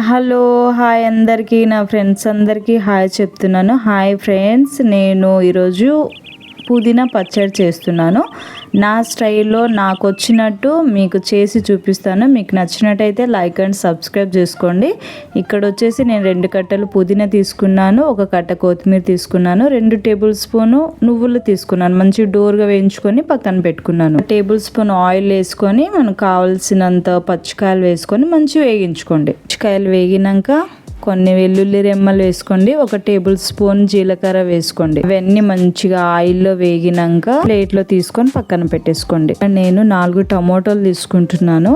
Hello hi అందరికీ, నా friends అందరికీ హాయ్ చెప్తున్నాను. హాయ్ ఫ్రెండ్స్, నేను ఈరోజు పుదీనా పచ్చడి చేస్తున్నాను. నా స్టైల్లో నాకు వచ్చినట్టు మీకు చేసి చూపిస్తాను. మీకు నచ్చినట్టయితే లైక్ అండ్ సబ్స్క్రైబ్ చేసుకోండి. ఇక్కడ వచ్చేసి నేను 2 కట్టలు పుదీనా తీసుకున్నాను, 1 కట్ట కొత్తిమీర తీసుకున్నాను, 2 టేబుల్ స్పూను నువ్వులు తీసుకున్నాను. మంచి డోర్గా వేయించుకొని పక్కన పెట్టుకున్నాను. 1 టేబుల్ స్పూన్ ఆయిల్ వేసుకొని మనకు కావాల్సినంత పచ్చికాయలు వేసుకొని మంచిగా వేగించుకోండి. పచ్చికాయలు వేగినాక కొన్ని వెల్లుల్లి రెమ్మలు వేసుకోండి, 1 టేబుల్ స్పూన్ జీలకర్ర వేసుకోండి. ఇవన్నీ మంచిగా ఆయిల్లో వేగినాక ప్లేట్లో తీసుకొని పక్కన పెట్టేసుకోండి. నేను 4 టమోటాలు తీసుకుంటున్నాను.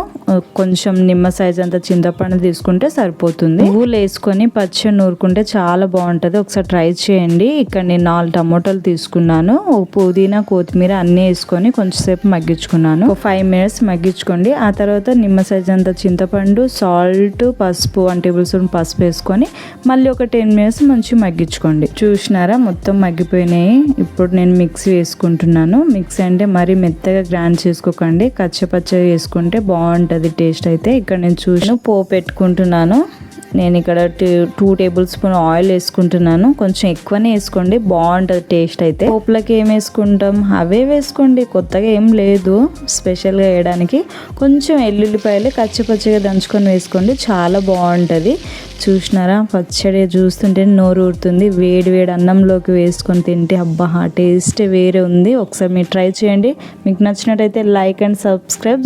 కొంచెం నిమ్మ సైజ్ అంత చింతపండు తీసుకుంటే సరిపోతుంది. పువ్వులు వేసుకొని పచ్చడి నూరుకుంటే చాలా బాగుంటుంది, ఒకసారి ట్రై చేయండి. ఇక్కడ నేను 4 టమోటాలు తీసుకున్నాను. పుదీనా కొత్తిమీర అన్నీ వేసుకొని కొంచెంసేపు మగ్గించుకున్నాను. 5 మినిట్స్ మగ్గించుకోండి. ఆ తర్వాత నిమ్మ సైజ్ అంత చింతపండు, సాల్ట్, పసుపు 1 టేబుల్ స్పూన్ పసుపు వేసుకొని మళ్ళీ ఒక 10 మినిట్స్ మంచిగా మగ్గించుకోండి. చూసినారా, మొత్తం మగ్గిపోయినాయి. ఇప్పుడు నేను మిక్సీ వేసుకుంటున్నాను. మిక్సీ అంటే మరీ మెత్తగా గ్రైండ్ చేసుకోకండి, కచ్చపచ్చగా వేసుకుంటే బాగుంటుంది టేస్ట్. అయితే ఇక్కడ నేను పోపు పెట్టుకుంటున్నాను. నేను ఇక్కడ 2 టేబుల్ స్పూన్ ఆయిల్ వేసుకుంటున్నాను. కొంచెం ఎక్కువనే వేసుకోండి, బాగుంటుంది టేస్ట్. అయితే పోపులకి ఏం వేసుకుంటాం అవే వేసుకోండి, కొత్తగా ఏం లేదు స్పెషల్గా వేయడానికి. కొంచెం ఎల్లుల్లిపాయలు కచ్చపచ్చగా దంచుకొని వేసుకోండి, చాలా బాగుంటుంది. చూసినారా, పచ్చడి చూస్తుంటే నోరు ఊరుతుంది. వేడి వేడి అన్నంలోకి వేసుకొని తింటే అబ్బా టేస్ట్ వేరే ఉంది. ఒకసారి మీరు ట్రై చేయండి. మీకు నచ్చినట్టయితే లైక్ అండ్ సబ్స్క్రైబ్